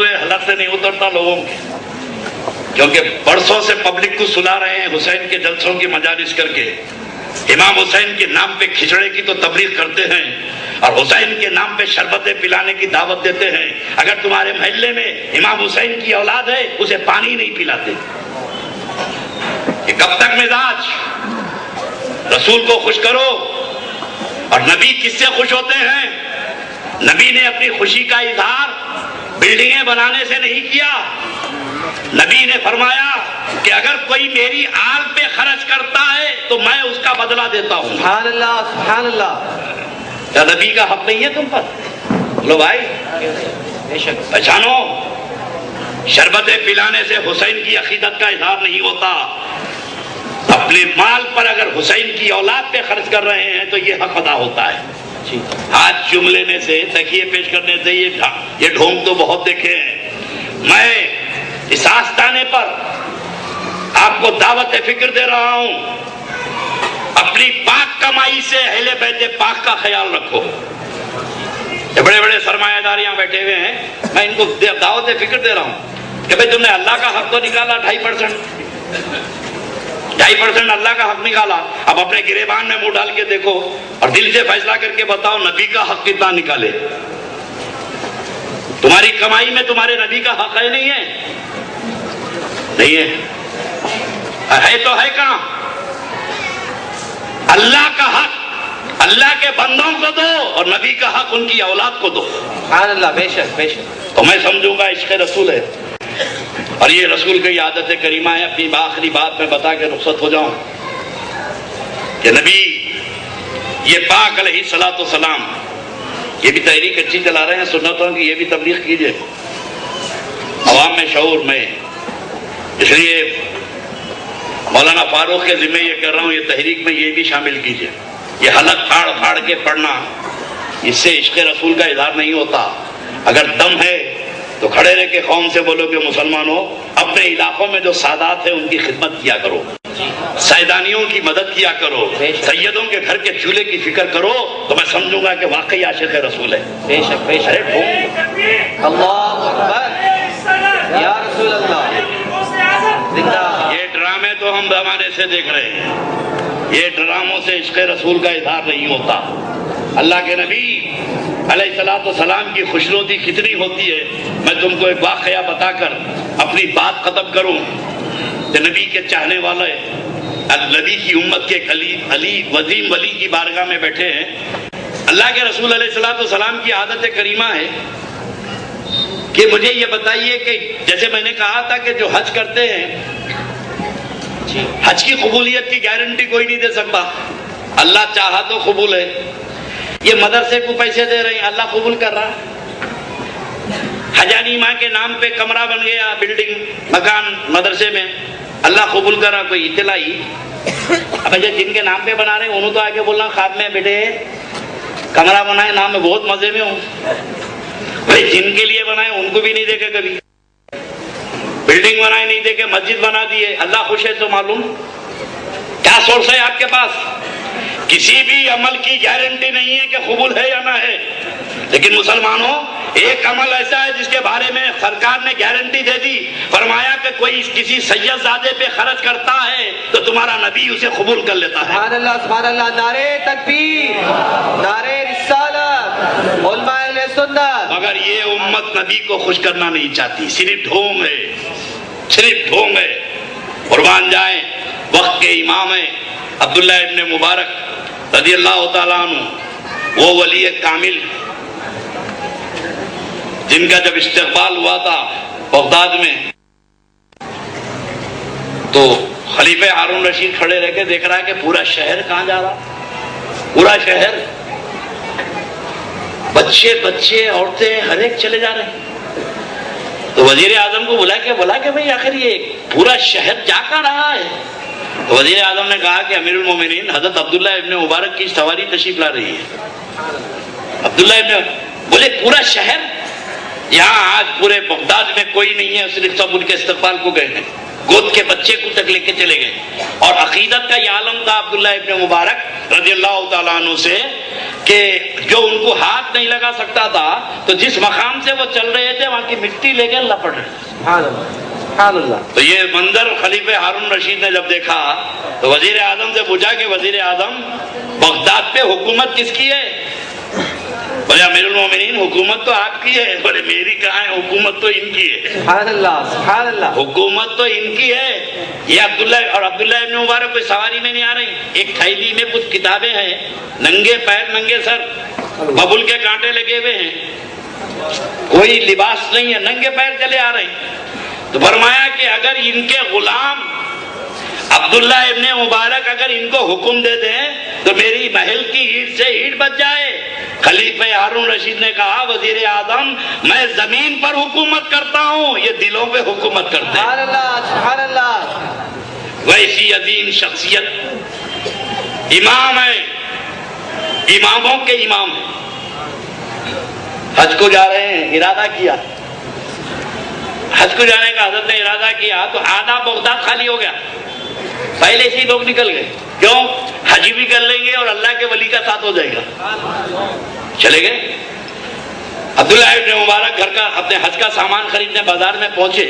حلق سے نہیں اترتا لوگوں کے، کیونکہ برسوں سے پبلک کو سلا رہے ہیں حسین کے جلسوں کی مجالس کر کے، امام حسین کے نام پہ کھچڑے کی تو تبلیغ کرتے ہیں اور حسین کے نام پہ شربتیں پلانے کی دعوت دیتے ہیں۔ اگر تمہارے محلے میں امام حسین کی اولاد ہے اسے پانی نہیں پلاتے۔ یہ کب تک مزاج؟ رسول کو خوش کرو۔ اور نبی کس سے خوش ہوتے ہیں؟ نبی نے اپنی خوشی کا اظہار بلڈنگیں بنانے سے نہیں کیا۔ نبی نے فرمایا کہ اگر کوئی میری آل پہ خرچ کرتا ہے تو میں اس کا بدلہ دیتا ہوں۔ سبحان اللہ سبحان اللہ۔ کیا نبی کا حق نہیں ہے تم پر؟ لو بھائی پہچانو، شربتیں پلانے سے حسین کی عقیدت کا اظہار نہیں ہوتا۔ اپنے مال پر اگر حسین کی اولاد پہ خرچ کر رہے ہیں تو یہ حق ادا ہوتا ہے۔ ہاتھ چوم لینے سے، تکیے پیش کرنے سے یہ ڈھونگ تو بہت دیکھے ہیں۔ میں اس آستانے پر آپ کو دعوت فکر دے رہا ہوں، اپنی پاک کمائی سے اہل بیت پاک کا خیال رکھو۔ یہ بڑے بڑے سرمایہ دار یہاں بیٹھے ہوئے ہیں، میں ان کو دعوت فکر دے رہا ہوں کہ بھئی تم نے اللہ کا حق تو نکالا 2.5%، 2.5% اللہ کا حق نکالا، اب اپنے گریبان میں منہ ڈال کے دیکھو اور دل سے فیصلہ کر کے بتاؤ نبی کا حق کتنا نکالے۔ تمہاری کمائی میں تمہارے نبی کا حق ہے نہیں ہے؟ نہیں ہے تو ہے کہاں؟ اللہ کا حق اللہ کے بندوں کو دو اور نبی کا حق ان کی اولاد کو دو۔ سبحان اللہ، بے شک بے شک۔ تو میں سمجھوں گا عشق رسول ہے، اور یہ رسول کی عادت کریمہ ہے۔ اپنی آخری بات میں بتا کے رخصت ہو جاؤں کہ نبی یہ پاک علیہ الصلوۃ والسلام، یہ بھی تحریک اچھی چلا رہے ہیں سنتوں کی، یہ بھی تبلیغ کیجئے عوام میں، شعور میں۔ اس لیے مولانا فاروق کے ذمہ یہ کر رہا ہوں، یہ تحریک میں یہ بھی شامل کیجئے۔ یہ حلق پھاڑ پھاڑ کے پڑھنا، اس سے عشق رسول کا اظہار نہیں ہوتا۔ اگر دم ہے تو کھڑے رہ کے قوم سے بولو کہ مسلمانوں اپنے علاقوں میں جو سادات ہیں ان کی خدمت کیا کرو، سیدانیوں کی مدد کیا کرو، سیدوں کے گھر کے چولہے کی فکر کرو، تو میں سمجھوں گا کہ واقعی عاشق رسول ہے۔ بے شک بے شک۔ اللہ اکبر یا رسول اللہ، زندہ۔ یہ ڈرامے تو ہم زمانے سے دیکھ رہے ہیں، یہ ڈراموں سے عشق رسول کا اظہار نہیں ہوتا۔ اللہ کے نبی علیہ الصلوۃ والسلام کی خوشنودی کتنی ہوتی ہے، میں تم کو ایک واقعہ بتا کر اپنی بات ختم کروں کہ نبی کے چاہنے والے نبی کی امت کے علی وزیم ولی کی بارگاہ میں بیٹھے ہیں۔ اللہ کے رسول علیہ الصلوۃ والسلام کی عادت کریمہ ہے کہ مجھے یہ بتائیے کہ جیسے میں نے کہا تھا کہ جو حج کرتے ہیں، حج کی قبولیت کی گارنٹی کوئی نہیں دے سکتا، اللہ چاہا تو قبول ہے۔ یہ مدرسے کو پیسے دے رہے ہیں، اللہ قبول کر رہا۔ حجانی ماں کے نام پہ کمرہ بن گیا، بلڈنگ مکان مدرسے میں، اللہ قبول کر رہا، کوئی اطلاع ہی؟ اب جن کے نام پہ بنا رہے ہیں انہوں تو آگے بولنا خواب میں بیٹے کمرہ بنائے، نام میں بہت مزے میں ہوں۔ بھائی جن کے لیے بنائے ان کو بھی نہیں دیکھے، کبھی بلڈنگ بنائے نہیں دیکھے، مسجد بنا دیے، اللہ خوش ہے تو معلوم کیا سورس ہے آپ کے پاس؟ کسی بھی عمل کی گارنٹی نہیں ہے کہ قبول ہے یا نہ ہے، لیکن مسلمانوں ایک عمل ایسا ہے جس کے بارے میں سرکار نے گارنٹی دے دی، فرمایا کہ کوئی کسی سید زادے پہ خرچ کرتا ہے تو تمہارا نبی اسے قبول کر لیتا ہے۔ سبحان اللہ سبحان اللہ، نعرہ تکبیر، نعرہ رسالت، علماء اہل سنت۔ مگر یہ امت نبی کو خوش کرنا نہیں چاہتی، صرف ڈھونگ ہے، صرف ڈھونگ ہے۔ قربان جائیں، وقت کے امام ہیں عبداللہ ابن مبارک رضی اللہ تعالیٰ عنہ، وہ ولی کامل جن کا جب استقبال ہوا تھا بغداد میں تو خلیفہ ہارون رشید کھڑے رہ کے دیکھ رہا ہے کہ پورا شہر کہاں جا رہا، پورا شہر، بچے بچے عورتیں ہر ایک چلے جا رہے ہیں۔ تو وزیر اعظم کو بلا کہ بھئی آخر یہ پورا شہر جا کر رہا ہے؟ تو وزیر اعظم نے کہا کہ امیر المومنین حضرت عبداللہ ابن مبارک کی سواری تشریف لا رہی ہے۔ عبداللہ ابن بولے پورا شہر؟ یہاں آج پورے بغداد میں کوئی نہیں ہے، صرف سب ان کے استقبال کو گئے ہیں، گود کے بچے کو تک لے کے چلے گئے. اور عقیدت کا یہ عالم تھا عبداللہ ابن مبارک رضی اللہ تعالیٰ عنہ سے کہ جو ان کو ہاتھ نہیں لگا سکتا تھا تو جس مقام سے وہ چل رہے تھے وہاں کی مٹی لے کے لپٹ رہے. سبحان اللہ. تو یہ منظر خلیفہ ہارون رشید نے جب دیکھا تو وزیر اعظم سے پوچھا کہ وزیر اعظم بغداد پہ حکومت کس کی ہے؟ بولے امیر المومنین حکومت تو آپ کی ہے. بولے میری کہاں ہے، حکومت تو ان کی ہے. سبحان اللہ سبحان اللہ. حکومت تو ان کی ہے. یہ عبداللہ ابن مبارک کوئی سواری میں نہیں آ رہی، ایک تھیلی میں کچھ کتابیں ہیں، ننگے پیر ننگے سر، ببول کے کانٹے لگے ہوئے ہیں، کوئی لباس نہیں ہے، ننگے پیر چلے آ رہے ہیں. تو فرمایا کہ اگر ان کے غلام عبداللہ ابن مبارک اگر ان کو حکم دے دیں تو میری محل کی اینٹ سے اینٹ بچ جائے. خلیفہ ہارون رشید نے کہا وزیر اعظم میں زمین پر حکومت کرتا ہوں، یہ دلوں پہ حکومت کرتے ہیں. سبحان اللہ سبحان اللہ. ویسی عظیم شخصیت امام ہے، اماموں کے امام ہیں. حج کو جا رہے ہیں، ارادہ کیا حج کو جانے کا، حضرت نے ارادہ کیا تو آدھا بغداد خالی ہو گیا. پہلے سے ہی لوگ نکل گئے. کیوں؟ حج بھی کر لیں گے اور اللہ کے ولی کا ساتھ ہو جائے گا. چلے گئے. عبداللہ ابن مبارک گھر کا اپنے حج کا سامان خریدنے بازار میں پہنچے.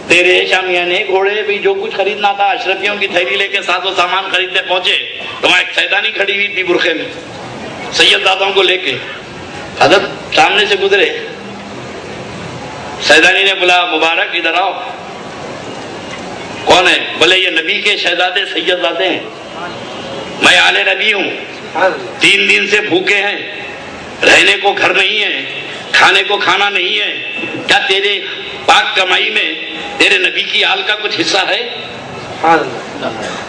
تیرے شامیانے گھوڑے بھی جو کچھ خریدنا تھا، اشرفیوں کی تھیلی لے کے ساتھ وہ سامان خریدنے پہنچے تو وہاں ایک سیدانی کھڑی ہوئی تھی برقعے میں، سید دادوں کو لے کے. حضرت سامنے سے گزرے، سیدانی نے بولا مبارک ادھر آؤ. کون ہے؟ بولے یہ نبی کے شہزادے سید زادے ہیں، میں آل نبی ہوں. 3 دن سے بھوکے ہیں، رہنے کو گھر نہیں ہے، کھانے کو کھانا نہیں ہے. کیا تیرے پاک کمائی میں تیرے نبی کی آل کا کچھ حصہ ہے؟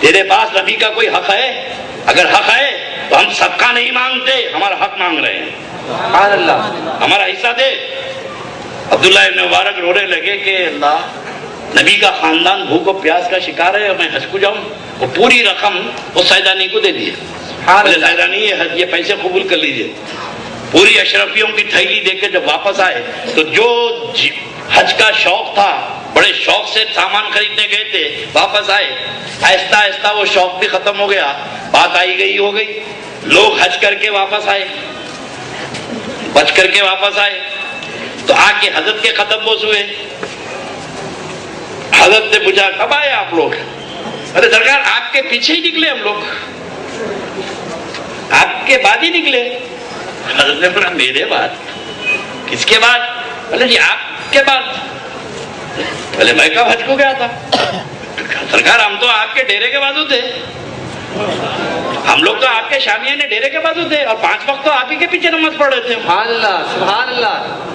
تیرے پاس نبی کا کوئی حق ہے؟ اگر حق ہے تو ہم سب کا نہیں مانگتے، ہمارا حق مانگ رہے ہیں، ہمارا حصہ دے. عبداللہ ابن مبارک رونے لگے کہ اللہ، نبی کا خاندان بھوک و پیاس کا شکار ہے اور میں حج کو جاؤں. وہ پوری رقم اس سیدانی کو دے دی. سیدانی یہ پیسے قبول کر لیجئے. پوری اشرفیوں کی تھیلی دے کے جب واپس آئے تو جو حج کا شوق تھا، بڑے شوق سے سامان خریدنے گئے تھے، واپس آئے. آہستہ آہستہ وہ شوق بھی ختم ہو گیا، بات آئی گئی ہو گئی. لوگ حج کر کے واپس آئے، بچ کر کے واپس آئے تو آ کے حضرت کے قدم بوس ہوئے. حضرت نے پوچھا کب آئے آپ لوگ؟ ارے سرکار آپ کے پیچھے ہی نکلے ہم لوگ، آپ کے بعد ہی نکلے. حضرت نے بولا میرے بعد؟ کس کے بعد؟ بولے جی آپ کے بعد. بولے میں کب حج کو گیا تھا؟ سرکار ہم تو آپ کے ڈیرے کے بازو تھے، ہم لوگ تو آپ کے شامیانے ڈیرے کے بازو تھے اور 5 وقت تو آپ ہی کے پیچھے نماز پڑھ رہے تھے. سبحان اللہ سبحان اللہ.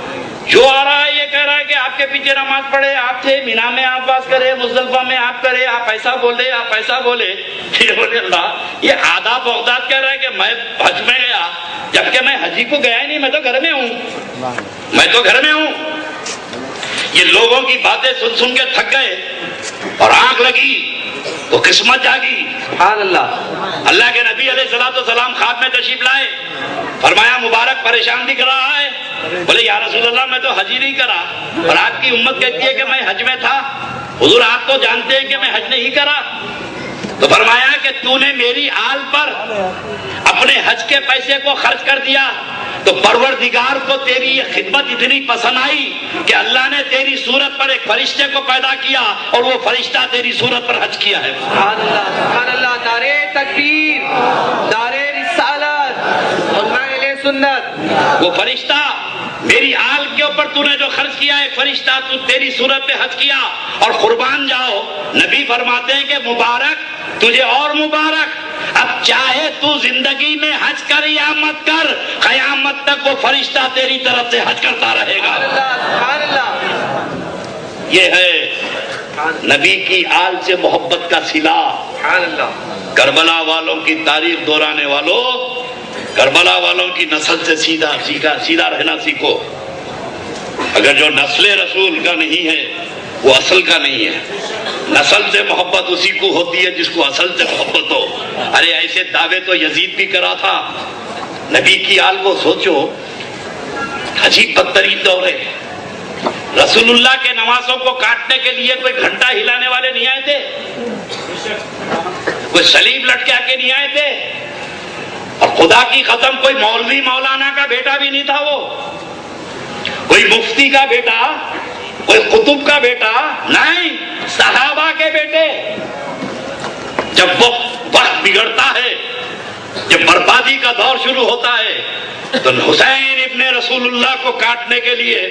جو آ رہا ہے یہ کہہ رہا ہے کہ آپ کے پیچھے نماز پڑھے، آپ تھے مینا میں، آپ باز کرے، مزدلفہ میں آپ کرے، آپ ایسا بولے، آپ ایسا بولے. پھر بولے اللہ، یہ آدھا بغداد کہہ رہا ہے کہ میں حج میں گیا، جبکہ میں حجی کو گیا ہی نہیں، میں تو گھر میں ہوں، میں تو گھر میں ہوں. یہ لوگوں کی باتیں سن سن کے تھک گئے اور آنکھ لگی تو قسمت جاگی. سبحان اللہ. اللہ کے نبی علیہ الصلوۃ والسلام خواب میں تشریف لائے. فرمایا مبارک پریشان دکھ رہا ہے. بولے یا رسول اللہ میں تو حج ہی نہیں کرا اور آپ کی امت کہتی ہے کہ میں حج میں تھا. حضور آپ تو جانتے ہیں کہ میں حج نہیں کرا. تو فرمایا کہ تو نے میری آل پر اپنے حج کے پیسے کو خرچ کر دیا تو پروردگار کو تیری یہ خدمت اتنی پسند آئی کہ اللہ نے تیری صورت پر ایک فرشتے کو پیدا کیا اور وہ فرشتہ تیری صورت پر حج کیا ہے. سبحان اللہ سبحان اللہ. نعرہ تکبیر، نعرہ رسالت، علماء اہل سنت. وہ فرشتہ میری آل کے اوپر تو نے جو خرچ کیا ہے، فرشتہ تو تیری صورت پہ حج کیا. اور قربان جاؤ، نبی فرماتے ہیں کہ مبارک تجھے اور مبارک، اب چاہے تو زندگی میں حج کر یا مت کر، قیامت تک وہ فرشتہ تیری طرف سے حج کرتا رہے گا. سبحان اللہ. یہ ہے نبی کی آل سے محبت کا صلہ. سبحان اللہ. کربلا والوں کی تاریخ دہرانے والوں، کربلا والوں کی نسل سے سیدھا رہنا سیکھو. اگر جو نسل رسول کا نہیں ہے وہ اصل کا نہیں ہے. نسل سے محبت اسی کو ہوتی ہے جس کو اصل سے محبت ہو. ارے ایسے دعوے تو یزید بھی کرا تھا. نبی کی آل کو سوچو، عجیب بدترین دور ہے. رسول اللہ کے نوازوں کو کاٹنے کے لیے کوئی گھنٹا ہلانے والے نہیں آئے تھے، کوئی صلیب لٹکا کے نہیں آئے تھے، اور خدا کی قسم کوئی مولوی مولانا کا بیٹا بھی نہیں تھا، وہ کوئی مفتی کا بیٹا، کوئی قطب کا بیٹا نہیں، صحابہ کے بیٹے۔ جب وقت بگڑتا ہے، جب بربادی کا دور شروع ہوتا ہے، تو حسین ابن رسول اللہ کو کاٹنے کے لیے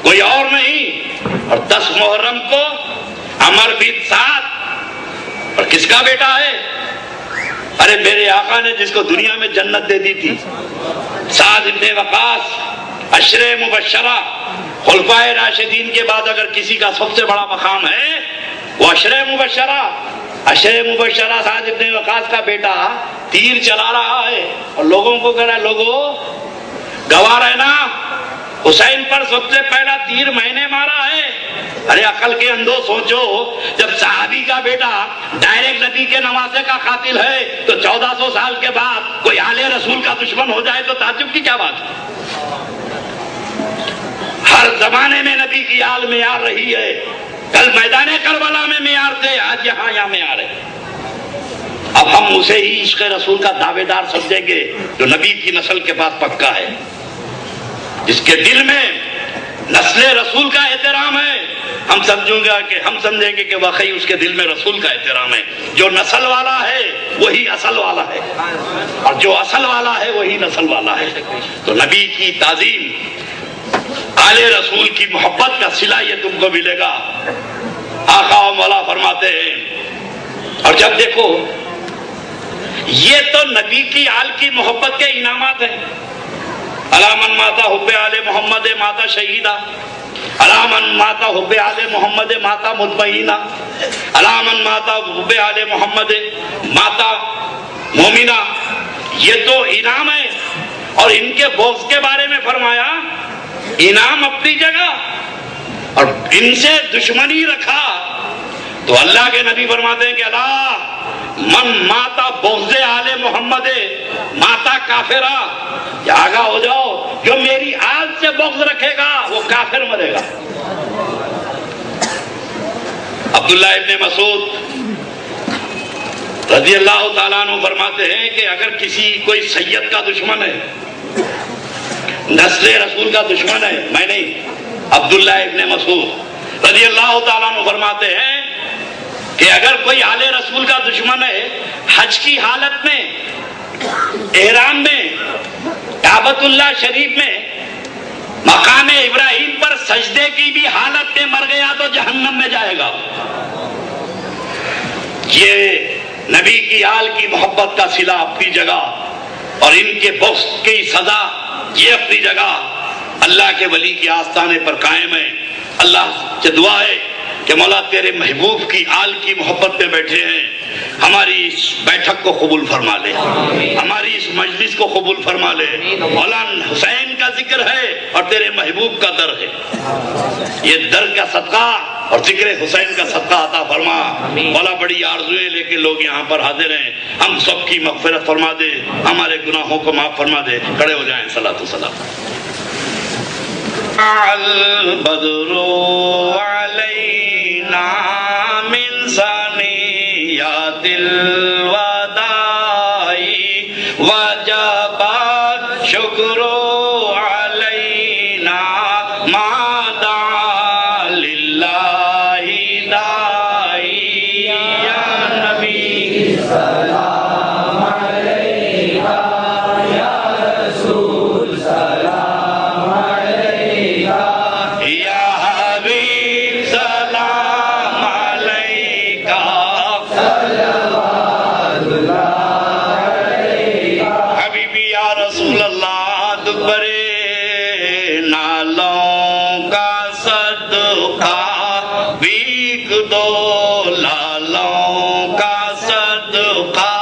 کوئی اور نہیں، اور 10 محرم کو عمر بن سعد، اور کس کا بیٹا ہے؟ ارے میرے آقا نے جس کو دنیا میں جنت دے دی تھی، سعد ابن وقاص، عشرہ مبشرہ، خلفائے راشدین کے بعد اگر کسی کا سب سے بڑا مقام ہے وہ عشرہ مبشرہ سعد ابن وقاص کا بیٹا تیر چلا رہا ہے اور لوگوں کو کہہ رہا ہے، لوگوں گواہ رہنا، حسین پر سب سے پہلا تیر میں نے مارا ہے۔ ارے عقل کے اندھو سوچو، جب صحابی کا بیٹا ڈائریکٹ نبی کے نواسے کا قاتل ہے تو 1400 سال کے بعد کوئی آل رسول کا دشمن ہو جائے تو تعجب کی کیا بات ہے؟ ہر زمانے میں نبی کی آل معیار رہی ہے، کل میدان کربلا میں معیار تھے، آج یہاں معیار ہے۔ اب ہم اسے ہی عشق رسول کا دعوے دار سمجھیں گے جو نبی کی نسل کے پاس پکا ہے، جس کے دل میں نسل رسول کا احترام ہے، ہم سمجھیں گے کہ واقعی اس کے دل میں رسول کا احترام ہے۔ جو نسل والا ہے وہی اصل والا ہے، اور جو اصل والا ہے وہی نسل والا ہے۔ تو نبی کی تعظیم، آل رسول کی محبت کا صلہ یہ تم کو ملے گا۔ آقا و مولا فرماتے ہیں، اور جب دیکھو یہ تو نبی کی آل کی محبت کے انعامات ہیں۔ الا من مات حب آل محمد ماتا شہیدہ، الا من مات حب آل محمد ماتا مطمئنہ، الا من مات حب آل محمد ماتا مومنہ۔ یہ تو انعام ہے، اور ان کے بغض کے بارے میں فرمایا انعام اپنی جگہ اور ان سے دشمنی رکھا، تو اللہ کے نبی فرماتے ہیں کہ اللہ من ماتا بغض آل محمد ماتا کافرہ، آگاہ ہو جاؤ، جو میری آل سے بغض رکھے گا وہ کافر مرے گا۔ عبداللہ ابن مسعود رضی اللہ تعالیٰ عنہ فرماتے ہیں کہ اگر کوئی سید کا دشمن ہے، نسل رسول کا دشمن ہے، میں نہیں، عبداللہ ابن مسعود رضی اللہ تعالیٰ عنہ فرماتے ہیں کہ اگر کوئی آل رسول کا دشمن ہے، حج کی حالت میں، احرام میں، کعبۃ اللہ شریف میں، مقام ابراہیم پر سجدے کی بھی حالت میں مر گیا تو جہنم میں جائے گا۔ یہ نبی کی آل کی محبت کا صلہ اپنی جگہ، اور ان کے بغض کی سزا یہ اپنی جگہ، اللہ کے ولی کے آستانے پر قائم ہے۔ اللہ سے دعا ہے کہ مولا تیرے محبوب کی آل کی محبت میں بیٹھے ہیں، ہماری اس بیٹھک کو قبول فرما لے، ہماری اس مجلس کو قبول فرما لے۔ مولانا حسین کا ذکر ہے اور تیرے محبوب کا در ہے، یہ در کا صدقہ اور ذکر حسین کا صدقہ عطا فرما۔ مولا بڑی آرزویں لے کے لوگ یہاں پر حاضر ہیں، ہم سب کی مغفرت فرما دے، ہمارے گناہوں کو معاف فرما دے۔ کھڑے ہو جائیں، صلاۃ و سلام۔ البدر علینا من ثنیات الوداع وجب شکر علینا ما دعا للہ داعی۔ یا نبی سلام علیکہ، یا رسول سلام علیکہ، یا حبیب سلام علیکہ، صلوات اللہ علیکہ۔ حبیبی یا رسول اللہ، دبرے نالوں کا صدقہ بھیک دو، لالوں کا صدقہ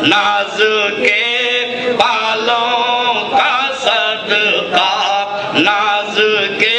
ناز کے بالوں کا صدقہ، ناز کے